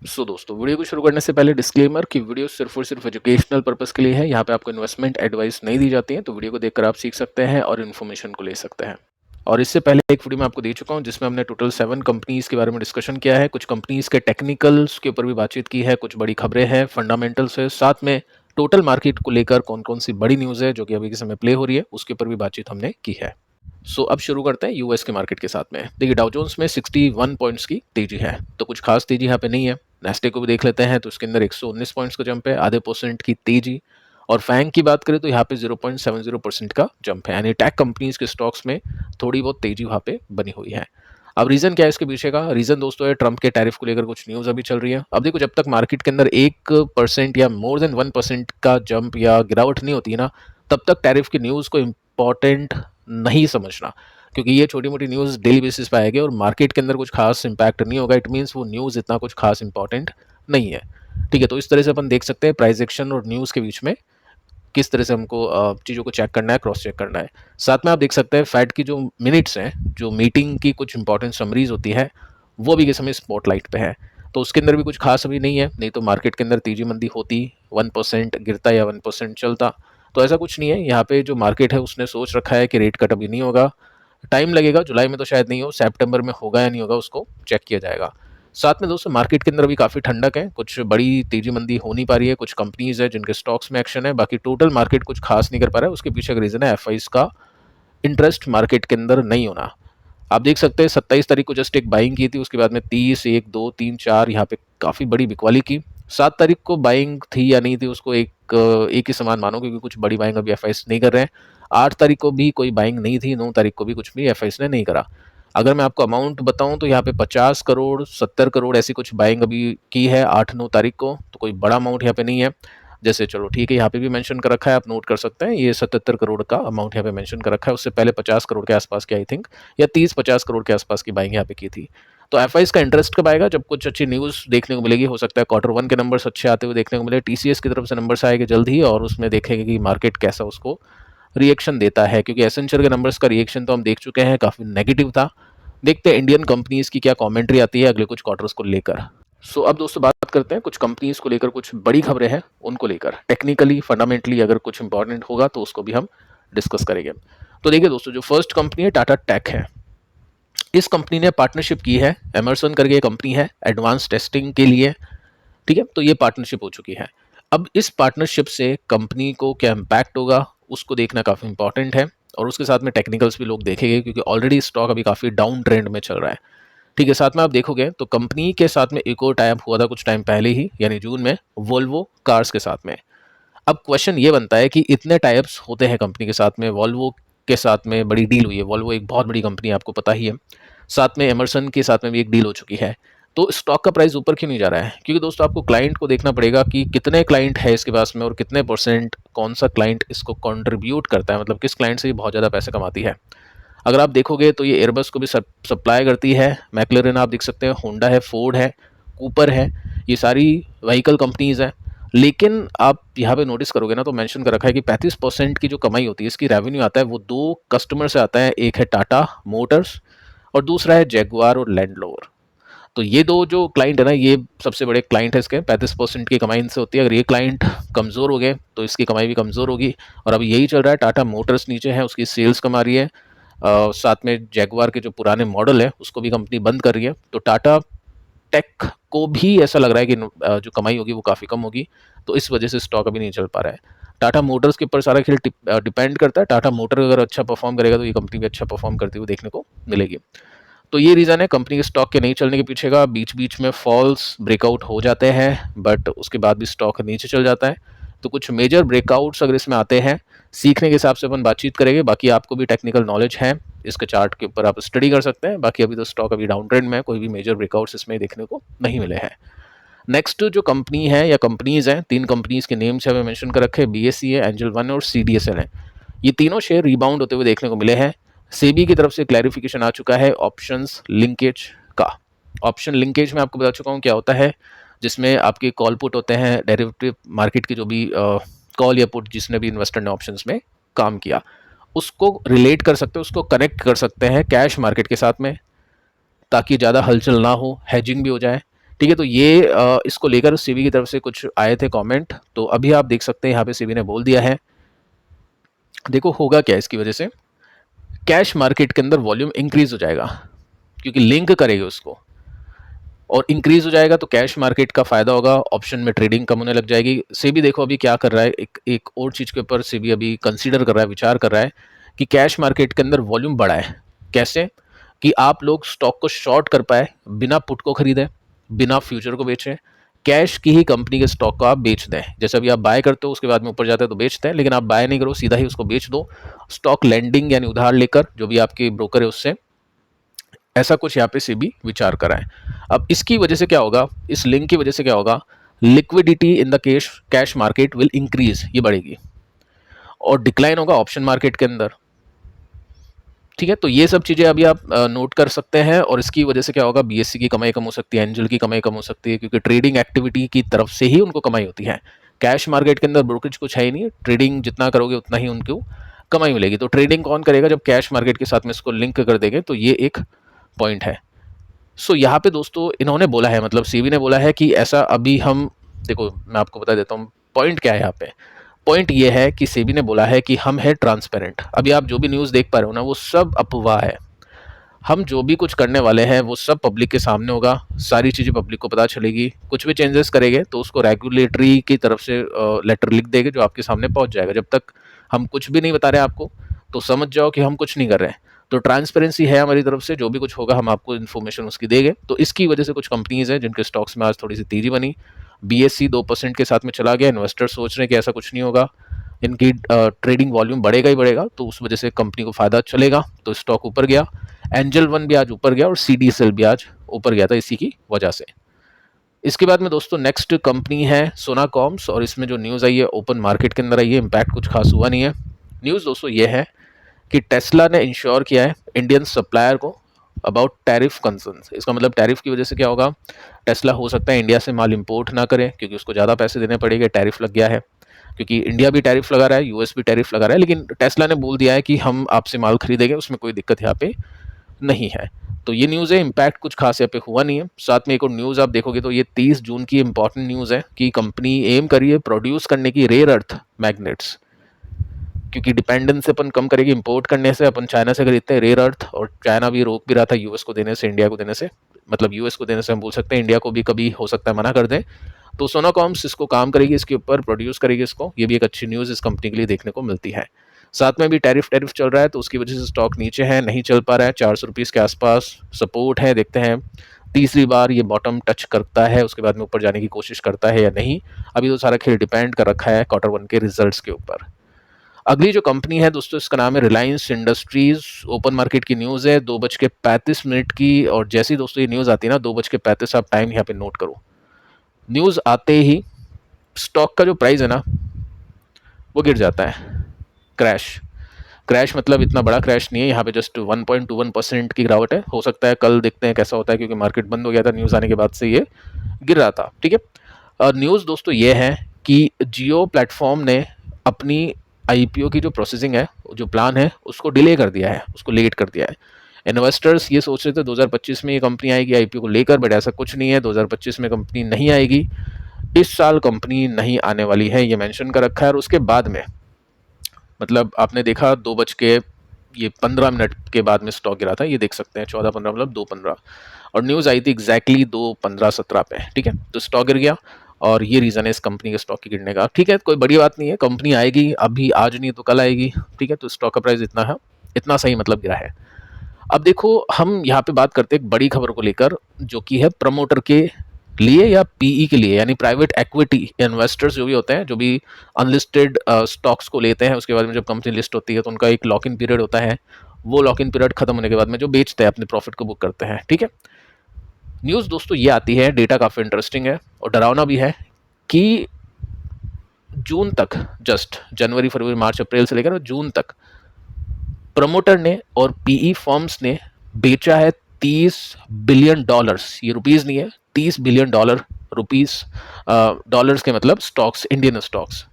दोस्तों, वीडियो को शुरू करने से पहले डिस्क्लेमर कि वीडियो सिर्फ और सिर्फ एजुकेशनल पर्पस के लिए है। यहाँ पे आपको इन्वेस्टमेंट एडवाइस नहीं दी जाती है, तो वीडियो को देखकर आप सीख सकते हैं और इन्फॉर्मेशन को ले सकते हैं। और इससे पहले एक वीडियो मैं आपको दे चुका हूँ जिसमें हमने टोटल 7 कंपनीज के बारे में डिस्कशन किया है। कुछ कंपनीज के टेक्निकल्स के ऊपर भी बातचीत की है, कुछ बड़ी खबरें हैं, फंडामेंटल्स है, साथ में टोटल मार्केट को लेकर कौन कौन सी बड़ी न्यूज़ है जो कि अभी के समय प्ले हो रही है, उसके ऊपर भी बातचीत हमने की है। अब शुरू करते हैं यूएस के मार्केट के साथ में। देखिए, डाउ जोन्स में 61 पॉइंट्स की तेजी है, तो कुछ खास तेजी यहाँ पे नहीं है। नेस्टे को भी देख लेते हैं तो उसके अंदर 119 पॉइंट्स का जंप है, आधे % की तेजी। और फैंग की बात करें तो यहाँ पे 0.70% का जंप है, यानी टेक कंपनीज के स्टॉक्स में थोड़ी बहुत तेजी वहाँ पे बनी हुई है। अब रीजन क्या है इसके पीछे का? रीजन दोस्तों है ट्रंप के टैरिफ को लेकर कुछ न्यूज़ अभी चल रही है। अब देखो, जब तक मार्केट के अंदर 1% या मोर देन 1% का जंप या गिरावट नहीं होती है ना, तब तक टैरिफ की न्यूज़ को इम्पॉर्टेंट नहीं समझना, क्योंकि ये छोटी मोटी न्यूज़ डेली बेसिस पे आएगी और मार्केट के अंदर कुछ खास इंपैक्ट नहीं होगा। इट मीन्स वो न्यूज़ इतना कुछ खास इंपॉर्टेंट नहीं है। ठीक है, तो इस तरह से अपन देख सकते हैं प्राइस एक्शन और न्यूज़ के बीच में किस तरह से हमको चीज़ों को चेक करना है, क्रॉस चेक करना है। साथ में आप देख सकते हैं फैड की जो मिनट्स हैं, जो मीटिंग की कुछ इंपॉर्टेंट समरीज होती है, वो भी इस समय स्पॉटलाइट पे है। तो उसके अंदर भी कुछ खास अभी नहीं है, नहीं तो मार्केट के अंदर तेजी मंदी होती, 1% गिरता या 1% चलता। तो ऐसा कुछ नहीं है। यहाँ पे जो मार्केट है उसने सोच रखा है कि रेट कट अभी नहीं होगा, टाइम लगेगा, जुलाई में तो शायद नहीं हो, सितंबर में होगा या नहीं होगा उसको चेक किया जाएगा। साथ में दोस्तों मार्केट के अंदर अभी काफ़ी ठंडक है, कुछ बड़ी तेजी मंदी हो नहीं पा रही है, कुछ कंपनीज है जिनके स्टॉक्स में एक्शन है, बाकी टोटल मार्केट कुछ खास नहीं कर पा रहा है। उसके पीछे का रीज़न है एफआईज का इंटरेस्ट मार्केट के अंदर नहीं होना। आप देख सकते हैं 27 तारीख को जस्ट एक बाइंग की थी, उसके बाद में 30, 1, 2, 3, 4 यहाँ पे काफ़ी बड़ी बिकवाली की। 7 तारीख को बाइंग थी या नहीं थी उसको एक ही समान मानो, क्योंकि कुछ बड़ी बाइंग अभी एफआईज नहीं कर रहे हैं। 8 तारीख को भी कोई बाइंग नहीं थी, 9 तारीख को भी कुछ भी एफआईज ने नहीं करा। अगर मैं आपको अमाउंट बताऊं तो यहाँ पे 50 करोड़ 70 करोड़ ऐसी कुछ बाइंग अभी की है 8-9 तारीख को, तो कोई बड़ा अमाउंट यहाँ पे नहीं है। जैसे चलो ठीक है, यहाँ पे भी मेंशन कर रखा है, आप नोट कर सकते हैं, ये 77 करोड़ का अमाउंट यहाँ पे मेंशन कर रखा है। उससे पहले 50 करोड़ के आसपास की आई थिंक, या 30-50 करोड़ के आसपास की बाइंग यहाँ पे की थी। तो एफआईज का इंटरेस्ट कब आएगा? जब कुछ अच्छी न्यूज़ देखने को मिलेगी। हो सकता है Q1 के नंबर्स अच्छे आते हुए देखने को मिले, टीसीएस की तरफ से नंबर्स आएंगे जल्द ही, और उसमें देखेंगे कि मार्केट कैसा उसको रिएक्शन देता है, क्योंकि एसेंचर के नंबर्स का रिएक्शन तो हम देख चुके हैं, काफ़ी नेगेटिव था। देखते हैं इंडियन कंपनीज की क्या कमेंट्री आती है अगले कुछ क्वार्टर्स को लेकर। अब दोस्तों बात करते हैं कुछ कंपनीज को लेकर, कुछ बड़ी खबरें हैं उनको लेकर। टेक्निकली फंडामेंटली अगर कुछ इंपॉर्टेंट होगा तो उसको भी हम डिस्कस करेंगे। तो देखिए दोस्तों, जो फर्स्ट कंपनी है टाटा टेक है। इस कंपनी ने पार्टनरशिप की है, एमर्सन करके कंपनी है एडवांस टेस्टिंग के लिए। ठीक है, तो ये पार्टनरशिप हो चुकी है। अब इस पार्टनरशिप से कंपनी को क्या इम्पैक्ट होगा उसको देखना काफ़ी इंपॉर्टेंट है, और उसके साथ में टेक्निकल्स भी लोग देखेंगे, क्योंकि ऑलरेडी स्टॉक अभी काफ़ी डाउन ट्रेंड में चल रहा है। ठीक है, साथ में आप देखोगे तो कंपनी के साथ में एक और टाइप हुआ था कुछ टाइम पहले ही, यानी जून में, वोल्वो कार्स के साथ में। अब क्वेश्चन ये बनता है कि इतने टाइप्स होते हैं कंपनी के साथ में, वॉल्वो के साथ में बड़ी डील हुई है, वॉल्वो एक बहुत बड़ी कंपनी है आपको पता ही है, साथ में एमर्सन के साथ में भी एक डील हो चुकी है, तो स्टॉक का प्राइस ऊपर क्यों नहीं जा रहा है? क्योंकि दोस्तों आपको क्लाइंट को देखना पड़ेगा कि कितने क्लाइंट है इसके पास में और कितने % कौन सा क्लाइंट इसको कंट्रीब्यूट करता है, मतलब किस क्लाइंट से ये बहुत ज़्यादा पैसे कमाती है। अगर आप देखोगे तो ये एयरबस को भी सप्लाई करती है, मैक्लेरन आप देख सकते हैं, होंडा है, फोर्ड है, कूपर है, ये सारी व्हीकल कंपनीज हैं। लेकिन आप यहाँ पे नोटिस करोगे ना तो मेंशन कर रखा है कि 35% की जो कमाई होती है, इसकी रेवेन्यू आता है, वो 2 कस्टमर से आता है। एक है टाटा मोटर्स और दूसरा है जैगुआर और लैंड रोवर। तो ये 2 जो क्लाइंट है ना, ये सबसे बड़े क्लाइंट है इसके। 35% की कमाई इनसे होती है। अगर ये क्लाइंट कमज़ोर हो गए तो इसकी कमाई भी कमज़ोर होगी, और अभी यही चल रहा है। टाटा मोटर्स नीचे है, उसकी सेल्स कम आ रही है। साथ में जैगुआर के जो पुराने मॉडल है उसको भी कंपनी बंद कर रही है। तो टाटा टेक को भी ऐसा लग रहा है कि जो कमाई होगी वो काफ़ी कम होगी, तो इस वजह से स्टॉक अभी नहीं चल पा रहा है। टाटा मोटर्स के ऊपर सारा खेल डिपेंड करता है। टाटा मोटर अगर अच्छा परफॉर्म करेगा तो ये कंपनी भी अच्छा परफॉर्म करती हुई देखने को मिलेगी। तो ये रीज़न है कंपनी के स्टॉक के नहीं चलने के पीछे का। बीच बीच में फॉल्स ब्रेकआउट हो जाते हैं, बट उसके बाद भी स्टॉक नीचे चल जाता है। तो कुछ मेजर ब्रेकआउट्स अगर इसमें आते हैं, सीखने के हिसाब से अपन बातचीत करेंगे। बाकी आपको भी टेक्निकल नॉलेज है, इसके चार्ट के ऊपर आप स्टडी कर सकते हैं। बाकी अभी तो स्टॉक अभी डाउन ट्रेंड में है, कोई भी मेजर ब्रेकआउट्स इसमें देखने को नहीं मिले हैं। नेक्स्ट जो कंपनी है या कंपनीज हैं, 3 कंपनीज के नेम्स हमें मेंशन कर रखे हैं, बीएससी है, एंजल वन और सीडीएसएल है। ये तीनों शेयर रिबाउंड होते हुए देखने को मिले हैं। सेबी की तरफ से क्लैरिफिकेशन आ चुका है ऑप्शंस लिंकेज का। ऑप्शन लिंकेज में आपको बता चुका हूँ क्या होता है, जिसमें आपके कॉल पुट होते हैं, डेरिवेटिव मार्केट की जो भी कॉल या पुट जिसने भी इन्वेस्टर ने ऑप्शंस में काम किया, उसको रिलेट कर सकते हैं, उसको कनेक्ट कर सकते हैं कैश मार्केट के साथ में, ताकि ज़्यादा हलचल ना हो, हेजिंग भी हो जाए। ठीक है, तो ये इसको लेकर सेबी की तरफ से कुछ आए थे कमेंट, तो अभी आप देख सकते हैं यहाँ पे सेबी ने बोल दिया है। देखो होगा क्या इसकी वजह से, कैश मार्केट के अंदर वॉल्यूम इंक्रीज हो जाएगा क्योंकि लिंक करेगी उसको, और इंक्रीज हो जाएगा तो कैश मार्केट का फायदा होगा, ऑप्शन में ट्रेडिंग कम होने लग जाएगी। सेबी देखो अभी क्या कर रहा है, एक और चीज के ऊपर सेबी अभी कंसीडर कर रहा है, विचार कर रहा है कि कैश मार्केट के अंदर वॉल्यूम बढ़ा है। कैसे कि आप लोग स्टॉक को शॉर्ट कर पाए बिना पुट को खरीदे, बिना फ्यूचर को बेचे, कैश की ही कंपनी के स्टॉक को आप बेच दें। जैसे अभी आप बाय करते हो उसके बाद में ऊपर जाता है तो बेचते हैं, लेकिन आप बाय नहीं करो, सीधा ही उसको बेच दो स्टॉक लेंडिंग यानी उधार लेकर, जो भी आपके ब्रोकर है उससे। ऐसा कुछ यहाँ पे सेबी विचार करा है। अब इसकी वजह से क्या होगा, इस लिंक की वजह से क्या होगा, liquidity in the cash market will increase, ये बढ़ेगी, और डिक्लाइन होगा ऑप्शन मार्केट के अंदर। ठीक है, तो ये सब चीजें अभी आप नोट कर सकते हैं, और इसकी वजह से क्या होगा, बीएससी की कमाई कम हो सकती है, एंजल की कमाई कम हो सकती है, क्योंकि ट्रेडिंग एक्टिविटी की तरफ से ही उनको कमाई होती है। कैश मार्केट के अंदर ब्रोकरेज कुछ है ही नहीं, ट्रेडिंग जितना करोगे उतना ही उनको कमाई मिलेगी। तो ट्रेडिंग कौन करेगा, जब कैश मार्केट के साथ में इसको लिंक कर देंगे, तो ये एक पॉइंट है। सो यहाँ पे दोस्तों इन्होंने बोला है, मतलब सीबी ने बोला है कि ऐसा अभी हम, देखो मैं आपको बता देता हूँ पॉइंट क्या है यहाँ पे। पॉइंट ये है कि सेबी ने बोला है कि हम है ट्रांसपेरेंट। अभी आप जो भी न्यूज़ देख पा रहे हो ना, वो सब अफवाह है। हम जो भी कुछ करने वाले हैं वो सब पब्लिक के सामने होगा, सारी चीज़ें पब्लिक को पता चलेगी। कुछ भी चेंजेस करेंगे तो उसको रेगुलेटरी की तरफ से लेटर लिख देंगे जो आपके सामने पहुंच जाएगा। जब तक हम कुछ भी नहीं बता रहे आपको, तो समझ जाओ कि हम कुछ नहीं कर रहे हैं। तो ट्रांसपेरेंसी है हमारी तरफ से, जो भी कुछ होगा हम आपको इन्फॉर्मेशन उसकी देंगे। तो इसकी वजह से कुछ कंपनीज हैं जिनके स्टॉक्स में आज थोड़ी सी तेजी बनी। बीएससी 2% के साथ में चला गया, इन्वेस्टर सोच रहे हैं कि ऐसा कुछ नहीं होगा, इनकी ट्रेडिंग वॉल्यूम बढ़ेगा ही बढ़ेगा, तो उस वजह से कंपनी को फायदा चलेगा, तो स्टॉक ऊपर गया। एंजल वन भी आज ऊपर गया और सीडीएसएल भी आज ऊपर गया था इसी की वजह से। इसके बाद में दोस्तों नेक्स्ट कंपनी है सोनाकॉम्स, और इसमें जो न्यूज़ आई है ओपन मार्केट के अंदर आई है, इम्पैक्ट कुछ खास हुआ नहीं है। न्यूज़ दोस्तों ये है कि टेस्ला ने इंश्योर किया है इंडियन सप्लायर को अबाउट टैरिफ कंसर्न्स। इसका मतलब टैरिफ की वजह से क्या होगा, टेस्ला हो सकता है इंडिया से माल इंपोर्ट ना करे क्योंकि उसको ज़्यादा पैसे देने पड़ेंगे, टैरिफ लग गया है। क्योंकि इंडिया भी टैरिफ लगा रहा है, यूएस भी टैरिफ लगा रहा है, लेकिन टेस्ला ने बोल दिया है कि हम आपसे माल खरीदेंगे, उसमें कोई दिक्कत यहाँ पे नहीं है। तो ये न्यूज़ है, इम्पैक्ट कुछ खास यहाँ पे हुआ नहीं है। साथ में एक और न्यूज़ आप देखोगे तो ये 30 जून की इंपॉर्टेंट न्यूज़ है कि कंपनी एम करी है प्रोड्यूस करने की रेयर अर्थ मैग्नेट्स, क्योंकि डिपेंडेंस अपन कम करेगी इंपोर्ट करने से। अपन चाइना से खरीदते हैं रेयर अर्थ, और चाइना भी रोक भी रहा था यूएस को देने से, इंडिया को देने से, मतलब यूएस को देने से हम बोल सकते हैं, इंडिया को भी कभी हो सकता है मना कर दें। तो सोनाकॉम्स इसको काम करेगी, इसके ऊपर प्रोड्यूस करेगी इसको, ये भी एक अच्छी न्यूज़ इस कंपनी के लिए देखने को मिलती है। साथ में भी टैरिफ चल रहा है, तो उसकी वजह से स्टॉक नीचे है, नहीं चल पा रहा है, 400 रुपीज़ के आसपास सपोर्ट है। देखते हैं तीसरी बार ये बॉटम टच करता है, उसके बाद में ऊपर जाने की कोशिश करता है या नहीं। अभी तो सारा खेल डिपेंड कर रखा है Q1 के रिजल्ट्स के ऊपर। अगली जो कंपनी है दोस्तों, इसका नाम है रिलायंस इंडस्ट्रीज। ओपन मार्केट की न्यूज़ है, 2:35 की, और जैसी दोस्तों ये न्यूज़ आती है ना 2:35, आप टाइम यहाँ पे नोट करो। न्यूज़ आते ही स्टॉक का जो प्राइस है ना वो गिर जाता है, क्रैश। क्रैश मतलब इतना बड़ा क्रैश नहीं है, यहाँ पे जस्ट 1.21% की गिरावट है। हो सकता है कल देखते हैं कैसा होता है, क्योंकि मार्केट बंद हो गया था न्यूज़ आने के बाद से ये गिर रहा था। ठीक है, न्यूज़ दोस्तों ये है कि जियो प्लेटफॉर्म ने अपनी आईपीओ की जो प्रोसेसिंग है, जो प्लान है, उसको डिले कर दिया है, उसको लेट कर दिया है। इन्वेस्टर्स ये सोच रहे थे 2025 में ये कंपनी आएगी आईपीओ को लेकर, बट ऐसा कुछ नहीं है, 2025 में कंपनी नहीं आएगी। इस साल कंपनी नहीं आने वाली है, ये मेंशन कर रखा है। और उसके बाद में मतलब आपने देखा 2:15 के बाद में स्टॉक गिरा था, ये देख सकते हैं 14-15 मतलब 2:15, और न्यूज़ आई थी एग्जैक्टली 2:15-17 पे। ठीक है, तो स्टॉक गिर गया, और ये रीज़न है इस कंपनी के स्टॉक के गिरने का। ठीक है, कोई बड़ी बात नहीं है, कंपनी आएगी, अभी आज नहीं तो कल आएगी। ठीक है, तो स्टॉक का प्राइस इतना है, इतना सही मतलब गिरा है। अब देखो हम यहाँ पे बात करते हैं एक बड़ी खबर को लेकर, जो कि है प्रमोटर के लिए या पीई के लिए, यानी प्राइवेट इक्विटी इन्वेस्टर्स जो भी होते हैं, जो भी अनलिस्टेड स्टॉक्स को लेते हैं, उसके बाद में जब कंपनी लिस्ट होती है तो उनका एक लॉक इन पीरियड होता है। वो लॉक इन पीरियड खत्म होने के बाद में जो बेचते हैं अपने प्रॉफिट को बुक करते हैं। ठीक है, न्यूज़ दोस्तों ये आती है, डेटा काफ़ी इंटरेस्टिंग है और डरावना भी है, कि जून तक, जस्ट जनवरी फरवरी मार्च अप्रैल से लेकर जून तक प्रमोटर ने और पीई फर्म्स ने बेचा है $30 बिलियन। ये रुपीस नहीं है, $30 बिलियन रुपीस, डॉलर्स के मतलब स्टॉक्स, इंडियन स्टॉक्स।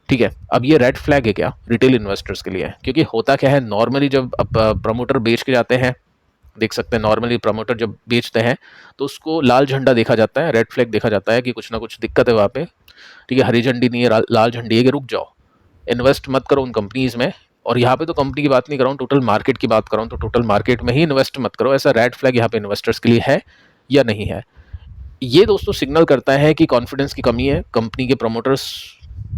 ठीक है, अब ये रेड फ्लैग है क्या रिटेल इन्वेस्टर्स के लिए, क्योंकि होता क्या है नॉर्मली जब प्रमोटर बेच के जाते हैं देख सकते हैं नॉर्मली प्रमोटर जब बेचते हैं तो उसको लाल झंडा देखा जाता है, रेड फ्लैग देखा जाता है कि कुछ ना कुछ दिक्कत है वहाँ पे। ठीक है, हरी झंडी नहीं है, लाल झंडी है कि रुक जाओ, इन्वेस्ट मत करो उन कंपनीज में। और यहाँ पे तो कंपनी की बात नहीं कर रहा हूँ, टोटल मार्केट की बात कर रहा हूँ, तो टोटल मार्केट में ही इन्वेस्ट मत करो। ऐसा रेड फ्लैग यहाँ पे इन्वेस्टर्स के लिए है या नहीं है? ये दोस्तों सिग्नल करता है कि कॉन्फिडेंस की कमी है कंपनी के प्रमोटर्स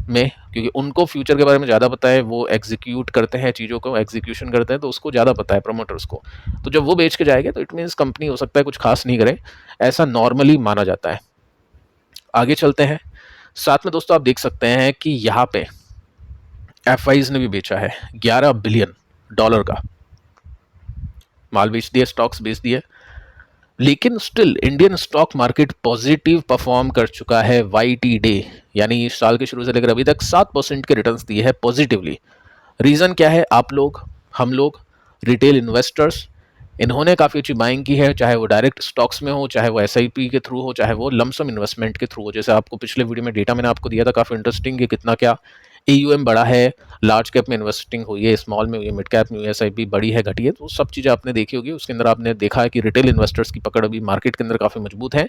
में, क्योंकि उनको फ्यूचर के बारे में ज़्यादा पता है, वो एग्जीक्यूट करते हैं चीज़ों को, एग्जीक्यूशन करते हैं, तो उसको ज़्यादा पता है प्रमोटर्स को। तो जब वो बेच के जाएंगे तो इट मीन्स कंपनी हो सकता है कुछ खास नहीं करे, ऐसा नॉर्मली माना जाता है। आगे चलते हैं। साथ में दोस्तों आप देख सकते हैं कि यहाँ पे एफआईज ने भी बेचा है $11 बिलियन का माल बेच दिया, स्टॉक्स बेच दिए, लेकिन still Indian stock market positive perform कर चुका है वाईटी डे, यानी इस साल के शुरू से लेकर अभी तक 7% के रिटर्न्स दिए हैं पॉजिटिवली। रीज़न क्या है? आप लोग, हम लोग, रिटेल इन्वेस्टर्स, इन्होंने काफ़ी अच्छी बाइंग की है, चाहे वो डायरेक्ट स्टॉक्स में हो, चाहे वो एसआईपी के थ्रू हो, चाहे वो लमसम इन्वेस्टमेंट के थ्रू हो। जैसे आपको पिछले वीडियो में डेटा मैंने आपको दिया था काफ़ी इंटरेस्टिंग कि कितना क्या एयूएम बढ़ा है, लार्ज कैप में इन्वेस्टिंग हुई है, स्मॉल में हुई है, मिड कैप में हुई है, एसआईपी बड़ी है, घटी है, तो सब चीज़ें आपने देखी होगी। उसके अंदर आपने देखा है कि रिटेल इन्वेस्टर्स की पकड़ अभी मार्केट के अंदर काफ़ी मजबूत है।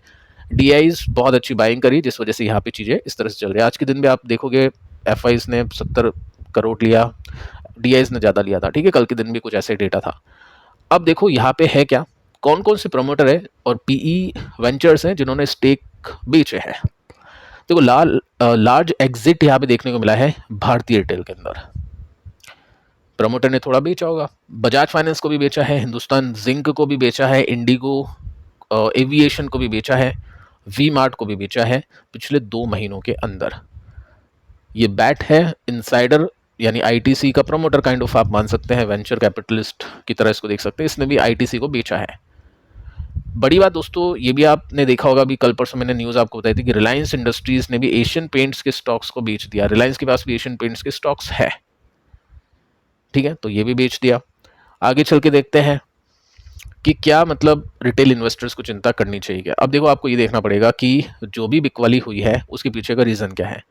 डीआईज बहुत अच्छी बाइंग करी, जिस वजह से यहाँ पे चीज़ें इस तरह से चल रही है। आज के दिन भी आप देखोगे एफआईज ने 70 करोड़ लिया, डीआईज ने ज़्यादा लिया था। ठीक है, कल के दिन भी कुछ ऐसे डेटा था। अब देखो यहाँ पे है क्या, कौन कौन से प्रमोटर है और पीई वेंचर्स हैं जिन्होंने स्टेक बेचे हैं। देखो लार्ज एग्जिट यहाँ पे देखने को मिला है भारतीय एयरटेल के अंदर, प्रमोटर ने थोड़ा बेचा होगा। बजाज फाइनेंस को भी बेचा है, हिंदुस्तान जिंक को भी बेचा है, इंडिगो एविएशन को भी बेचा है, वी मार्ट को भी बेचा है पिछले 2 महीनों के अंदर। ये बैट है इनसाइडर, यानी आईटीसी का प्रमोटर काइंड ऑफ आप मान सकते हैं, वेंचर कैपिटलिस्ट की तरह इसको देख सकते हैं। इसने भी आईटीसी को बेचा है। बड़ी बात दोस्तों ये भी आपने देखा होगा, अभी कल परसों मैंने न्यूज़ आपको बताई थी कि रिलायंस इंडस्ट्रीज ने भी एशियन पेंट्स के स्टॉक्स को बेच दिया। रिलायंस के पास भी एशियन पेंट्स के स्टॉक्स है, ठीक है, तो ये भी बेच दिया। आगे चल के देखते हैं कि क्या मतलब रिटेल इन्वेस्टर्स को चिंता करनी चाहिए। अब देखो आपको ये देखना पड़ेगा कि जो भी बिकवाली हुई है उसके पीछे का रीज़न क्या है।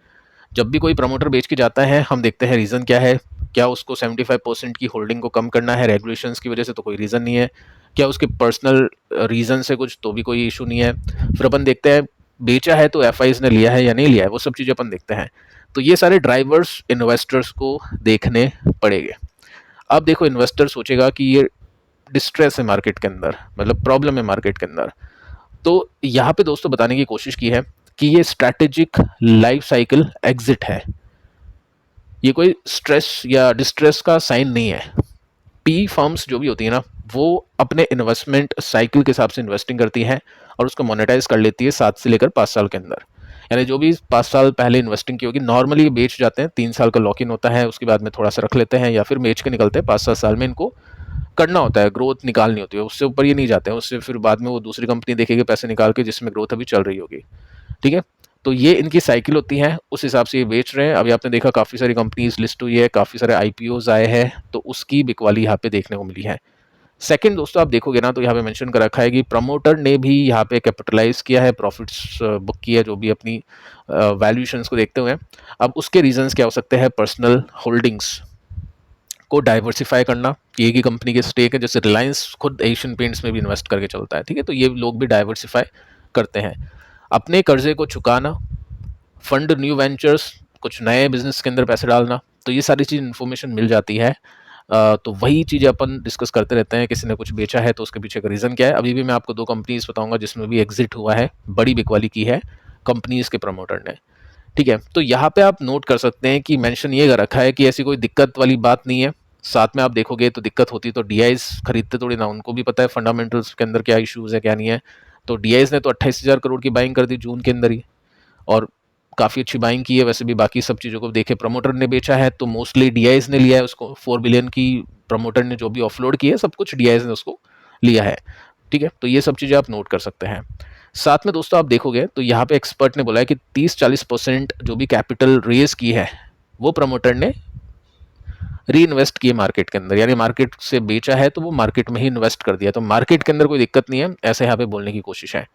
जब भी कोई प्रमोटर बेच के जाता है हम देखते हैं रीज़न क्या है। क्या उसको 75% की होल्डिंग को कम करना है रेगुलेशंस की वजह से? तो कोई रीज़न नहीं है। क्या उसके पर्सनल रीज़न से कुछ? तो भी कोई इशू नहीं है। फिर अपन देखते हैं बेचा है तो एफआईज ने लिया है या नहीं लिया है, वो सब चीज़ें अपन देखते हैं। तो ये सारे ड्राइवर्स इन्वेस्टर्स को देखने पड़ेंगे। अब देखो इन्वेस्टर सोचेगा कि ये डिस्ट्रेस है मार्केट के अंदर, मतलब प्रॉब्लम है मार्केट के अंदर, तो यहाँ पे दोस्तों बताने की कोशिश की है कि ये स्ट्रैटेजिक लाइफ साइकिल एग्जिट है, ये कोई स्ट्रेस या डिस्ट्रेस का साइन नहीं है। पी फर्म्स जो भी होती है ना, वो अपने इन्वेस्टमेंट साइकिल के हिसाब से इन्वेस्टिंग करती है और उसको मोनेटाइज कर लेती है 7 से लेकर 5 साल के अंदर। यानी जो भी 5 साल पहले इन्वेस्टिंग की होगी नॉर्मली ये बेच जाते हैं, 3 साल का लॉक इन होता है, उसके बाद में थोड़ा सा रख लेते हैं या फिर बेच के निकलते हैं। 5-7 साल में इनको करना होता है, ग्रोथ निकालनी होती है, उससे ऊपर ये नहीं जाते हैं। उससे फिर बाद में वो दूसरी कंपनी देखेगी पैसे निकाल के जिसमें ग्रोथ अभी चल रही होगी। ठीक है, तो ये इनकी साइकिल होती है, उस हिसाब से ये बेच रहे हैं। अभी आपने देखा काफ़ी सारी कंपनीज लिस्ट हुई है, काफ़ी सारे आईपीओज आए हैं, तो उसकी बिकवाली यहाँ पे देखने को मिली है। सेकंड दोस्तों आप देखोगे ना तो यहाँ पे मेंशन कर रखा है कि प्रमोटर ने भी यहाँ पे कैपिटलाइज किया है, प्रॉफिट्स बुक किया है, जो भी अपनी वैल्यूएशंस को देखते हुए। अब उसके रीजंस क्या हो सकते हैं? पर्सनल होल्डिंग्स को डाइवर्सिफाई करना, एक ही कंपनी के स्टेक है, जैसे रिलायंस खुद एशियन पेंट्स में भी इन्वेस्ट करके चलता है। ठीक है, तो ये लोग भी डाइवर्सिफाई करते हैं। अपने कर्जे को चुकाना, फंड न्यू वेंचर्स, कुछ नए बिजनेस के अंदर पैसे डालना, तो ये सारी चीज़ इन्फॉर्मेशन मिल जाती है। तो वही चीज़ें अपन डिस्कस करते रहते हैं, किसी ने कुछ बेचा है तो उसके पीछे का रीज़न क्या है। अभी भी मैं आपको 2 कंपनीज बताऊंगा जिसमें भी एग्जिट हुआ है, बड़ी बिकवाली की है कंपनीज के प्रमोटर ने। ठीक है, तो यहाँ पे आप नोट कर सकते हैं कि मेंशन ये कर रखा है कि ऐसी कोई दिक्कत वाली बात नहीं है। साथ में आप देखोगे तो दिक्कत होती तो डीआईज खरीदते थोड़ी ना, उनको भी पता है फंडामेंटल्स के अंदर क्या इश्यूज है क्या नहीं है। तो डीआईज ने तो 28,000 करोड़ की बाइंग कर दी जून के अंदर ही, और काफ़ी अच्छी बाइंग की है। वैसे भी बाकी सब चीज़ों को देखे प्रमोटर ने बेचा है तो मोस्टली डीआईज ने लिया है उसको। 4 बिलियन की प्रमोटर ने जो भी ऑफलोड की है सब कुछ डीआईज ने उसको लिया है। ठीक है, तो ये सब चीज़ें आप नोट कर सकते हैं। साथ में दोस्तों आप देखोगे तो यहाँ पे एक्सपर्ट ने बोला है कि 30-40% जो भी कैपिटल रेज की है वो प्रमोटर ने री इन्वेस्ट किए मार्केट के अंदर, यानी मार्केट से बेचा है तो वो मार्केट में ही इन्वेस्ट कर दिया, तो मार्केट के अंदर कोई दिक्कत नहीं है, ऐसे यहाँ पे बोलने की कोशिश है।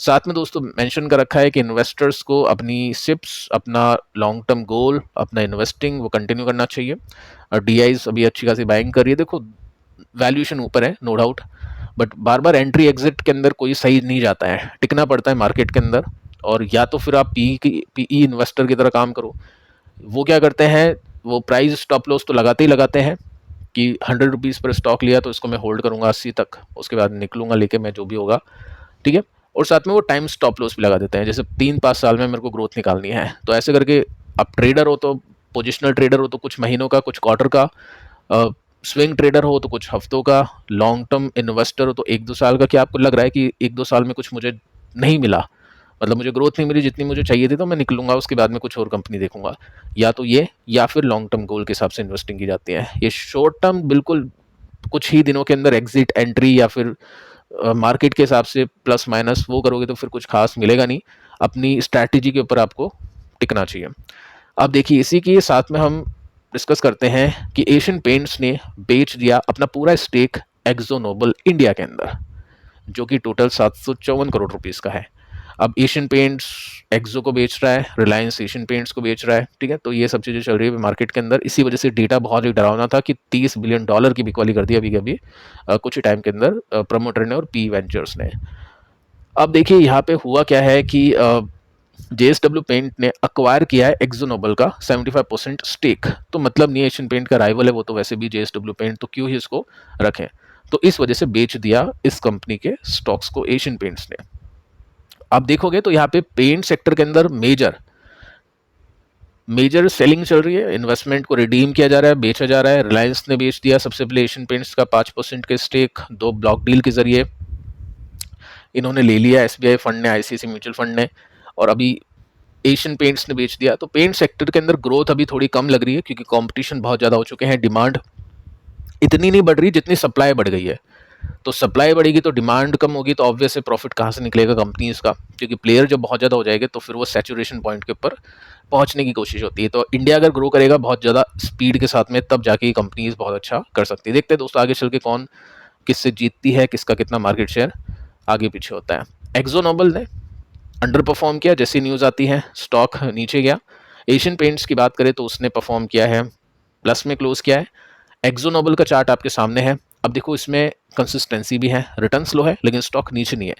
साथ में दोस्तों मेंशन कर रखा है कि इन्वेस्टर्स को अपनी सिप्स, अपना लॉन्ग टर्म गोल, अपना इन्वेस्टिंग वो कंटिन्यू करना चाहिए। और डीआईज अभी अच्छी खासी बाइंग कर रही है। देखो वैल्यूएशन ऊपर है नो डाउट, बट बार बार एंट्री एग्जिट के अंदर कोई सही नहीं जाता है, टिकना पड़ता है मार्केट के अंदर। और या तो फिर आप पीई इन्वेस्टर की तरह काम करो। वो क्या करते हैं, वो प्राइस स्टॉप लॉस तो लगाते ही लगाते हैं कि 100 रुपीज़ पर स्टॉक लिया तो इसको मैं होल्ड करूंगा 80 तक, उसके बाद निकलूंगा लेके मैं जो भी होगा, ठीक है। और साथ में वो टाइम स्टॉप लॉस भी लगा देते हैं, जैसे 3-5 साल में मेरे को ग्रोथ निकालनी है, तो ऐसे करके आप ट्रेडर हो तो पोजिशनल ट्रेडर हो तो कुछ महीनों का, कुछ क्वार्टर का, स्विंग ट्रेडर हो तो कुछ हफ्तों का, लॉन्ग टर्म इन्वेस्टर हो तो 1-2 साल का। क्या आपको लग रहा है कि 1-2 साल में कुछ मुझे नहीं मिला, मतलब मुझे ग्रोथ नहीं मिली जितनी मुझे चाहिए थी, तो मैं निकलूंगा, उसके बाद में कुछ और कंपनी देखूंगा, या तो ये, या फिर लॉन्ग टर्म गोल के हिसाब से इन्वेस्टिंग की जाती है। ये शॉर्ट टर्म बिल्कुल कुछ ही दिनों के अंदर एग्जिट एंट्री या फिर मार्केट के हिसाब से प्लस माइनस वो करोगे तो फिर कुछ खास मिलेगा नहीं। अपनी स्ट्रैटेजी के ऊपर आपको टिकना चाहिए। अब देखिए, इसी के साथ में हम डिस्कस करते हैं कि एशियन पेंट्स ने बेच दिया अपना पूरा स्टेक एक्जो नोबल इंडिया के अंदर, जो कि टोटल 754 करोड़ रुपीस का है। अब एशियन पेंट्स एक्जो को बेच रहा है, रिलायंस एशियन पेंट्स को बेच रहा है, ठीक है। तो ये सब चीज़ें चल रही है मार्केट के अंदर। इसी वजह से डेटा बहुत ही डरावना था कि $30 बिलियन की बिकवाली कर दी अभी अभी कुछ ही टाइम के अंदर प्रमोटर ने और पी वेंचर्स ने। अब देखिए यहाँ पे हुआ क्या है कि JSW पेंट ने अक्वायर किया है एक्जो नोबल का 75% स्टेक। तो मतलब नहीं, एशियन पेंट का राइवल है वो तो वैसे भी JSW पेंट, तो क्यों ही इसको रखें। तो इस वजह से बेच दिया इस कंपनी के स्टॉक्स को एशियन पेंट्स ने। आप देखोगे तो यहाँ पे पेंट सेक्टर के अंदर मेजर सेलिंग चल रही है, इन्वेस्टमेंट को रिडीम किया जा रहा है, बेचा जा रहा है। रिलायंस ने बेच दिया सबसे पहले एशियन पेंट्स का 5% के स्टेक 2 ब्लॉक डील के जरिए इन्होंने ले लिया, SBI फंड ने, ICICI म्यूचुअल फंड ने, और अभी एशियन पेंट्स ने बेच दिया। तो पेंट सेक्टर के अंदर ग्रोथ अभी थोड़ी कम लग रही है क्योंकि कंपटीशन बहुत ज़्यादा हो चुके हैं, डिमांड इतनी नहीं बढ़ रही जितनी सप्लाई बढ़ गई है। तो सप्लाई बढ़ेगी तो डिमांड कम होगी, तो ऑब्वियस है प्रॉफिट कहाँ से निकलेगा कंपनीज का, क्योंकि प्लेयर जब बहुत ज़्यादा हो जाएंगे तो फिर वो सैचुरेशन पॉइंट के ऊपर पहुंचने की कोशिश होती है। तो इंडिया अगर ग्रो करेगा बहुत ज़्यादा स्पीड के साथ में, तब जाके कंपनीज बहुत अच्छा कर सकती है। देखते हैं दोस्तों आगे चल के कौन किससे जीतती है, किसका कितना मार्केट शेयर आगे पीछे होता है। एक्जो नोबल ने अंडर परफॉर्म किया, जैसी न्यूज़ आती है स्टॉक नीचे गया। एशियन पेंट्स की बात करें तो उसने परफॉर्म किया है, प्लस में क्लोज किया है। एक्जो नोबल का चार्ट आपके सामने है। अब देखो इसमें कंसिस्टेंसी भी है, रिटर्न स्लो है लेकिन स्टॉक नीचे नहीं है।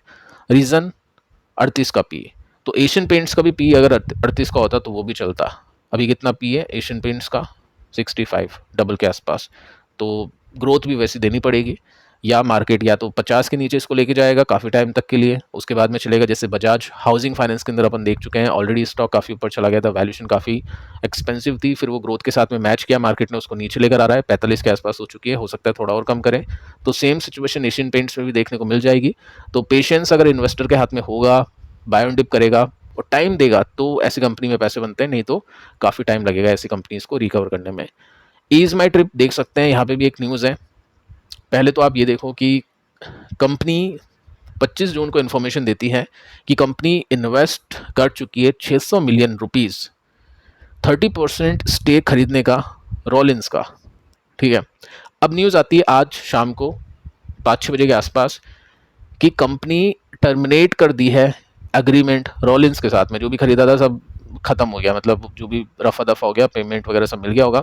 रीज़न 38 का पी। तो एशियन पेंट्स का भी पी अगर 38 का होता तो वो भी चलता। अभी कितना पी है एशियन पेंट्स का, 65, डबल के आसपास। तो ग्रोथ भी वैसी देनी पड़ेगी, या मार्केट या तो 50 के नीचे इसको लेके जाएगा काफ़ी टाइम तक के लिए, उसके बाद में चलेगा। जैसे बजाज हाउसिंग फाइनेंस के अंदर अपन देख चुके हैं, ऑलरेडी स्टॉक काफ़ी ऊपर चला गया था, वैल्यूएशन काफ़ी एक्सपेंसिव थी, फिर वो ग्रोथ के साथ में मैच किया, मार्केट ने उसको नीचे लेकर आ रहा है, 45 के आसपास हो चुकी है, हो सकता है थोड़ा और कम करें। तो सेम सिचुएशन एशियन पेंट्स में भी देखने को मिल जाएगी। तो पेशेंस अगर इन्वेस्टर के हाथ में होगा, बाय ऑन डिप करेगा और टाइम देगा, तो ऐसी कंपनी में पैसे बनते हैं, नहीं तो काफ़ी टाइम लगेगा ऐसी कंपनीज को रिकवर करने में। ईज माई ट्रिप देख सकते हैं, यहाँ पे भी एक न्यूज़ है। पहले तो आप ये देखो कि कंपनी 25 जून को इन्फॉर्मेशन देती है कि कंपनी इन्वेस्ट कर चुकी है 600 मिलियन रुपीस 30% स्टेक खरीदने का रोलिंस का, ठीक है। अब न्यूज़ आती है आज शाम को 5-6 बजे के आसपास कि कंपनी टर्मिनेट कर दी है एग्रीमेंट रोलिंस के साथ में। जो भी खरीदा था सब खत्म हो गया, मतलब जो भी रफा दफा हो गया, पेमेंट वगैरह सब मिल गया होगा,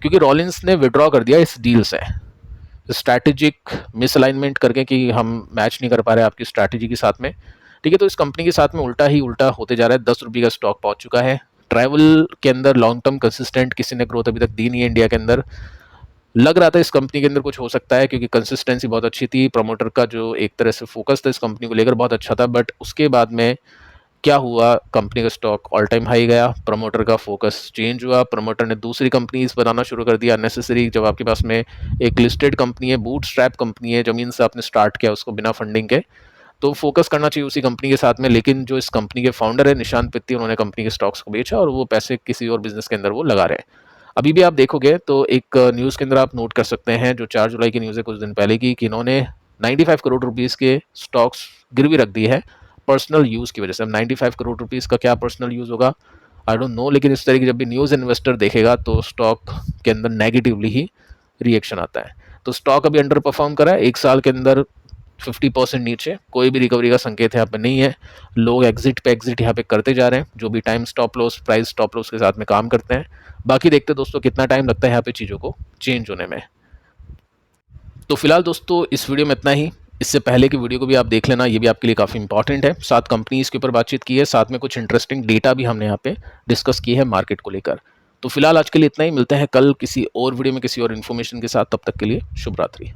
क्योंकि रोलिंस ने विड्रॉ कर दिया इस डील से। स्ट्रैटेजिक मिसअलाइनमेंट करके कि हम मैच नहीं कर पा रहे आपकी स्ट्रैटेजी के साथ में, ठीक है। तो इस कंपनी के साथ में उल्टा ही उल्टा होते जा रहा है। 10 रुपये का स्टॉक पहुंच चुका है। ट्रैवल के अंदर लॉन्ग टर्म कंसिस्टेंट किसी ने ग्रोथ अभी तक दी नहीं है इंडिया के अंदर। लग रहा था इस कंपनी के अंदर कुछ हो सकता है क्योंकि कंसिस्टेंसी बहुत अच्छी थी, प्रमोटर का जो एक तरह से फोकस था इस कंपनी को लेकर बहुत अच्छा था। बट उसके बाद में क्या हुआ, कंपनी का स्टॉक ऑल टाइम हाई गया, प्रमोटर का फोकस चेंज हुआ, प्रमोटर ने दूसरी कंपनीज बनाना शुरू कर दिया अननेसेसरी। जब आपके पास में एक लिस्टेड कंपनी है, बूटस्ट्रैप कंपनी है, जमीन से आपने स्टार्ट किया उसको बिना फंडिंग के, तो फोकस करना चाहिए उसी कंपनी के साथ में। लेकिन जो इस कंपनी के फाउंडर है निशांत पित्ती, उन्होंने कंपनी के स्टॉक्स को बेचा और वो पैसे किसी और बिजनेस के अंदर वो लगा रहे हैं। अभी भी आप देखोगे तो एक न्यूज़ के अंदर आप नोट कर सकते हैं, जो 4 जुलाई की न्यूज़ है कुछ दिन पहले की, कि इन्होंने 95 करोड़ रुपीज़ के स्टॉक्स गिरवी रख दी है पर्सनल यूज़ की वजह से। अब 95 करोड़ रुपीज़ का क्या पर्सनल यूज़ होगा आई डोंट नो, लेकिन इस तरह की जब भी न्यूज़ इन्वेस्टर देखेगा तो स्टॉक के अंदर नेगेटिवली ही रिएक्शन आता है। तो स्टॉक अभी अंडर परफॉर्म करा है, एक साल के अंदर 50% नीचे, कोई भी रिकवरी का संकेत यहाँ पे नहीं है। लोग एग्जिट पे एग्जिट यहाँ पे करते जा रहे हैं, जो भी time stop loss, price stop loss के साथ में काम करते हैं। बाकी देखते दोस्तों कितना टाइम लगता है यहाँ पे चीज़ों को चेंज होने में। तो फिलहाल दोस्तों इस वीडियो में इतना ही। इससे पहले की वीडियो को भी आप देख लेना, ये भी आपके लिए काफ़ी इंपॉर्टेंट है। 7 कंपनीज़ के ऊपर बातचीत की है, साथ में कुछ इंटरेस्टिंग डेटा भी हमने यहाँ पे डिस्कस की है मार्केट को लेकर। तो फिलहाल आज के लिए इतना ही, मिलते हैं कल किसी और वीडियो में किसी और इन्फॉर्मेशन के साथ। तब तक के लिए शुभ रात्रि।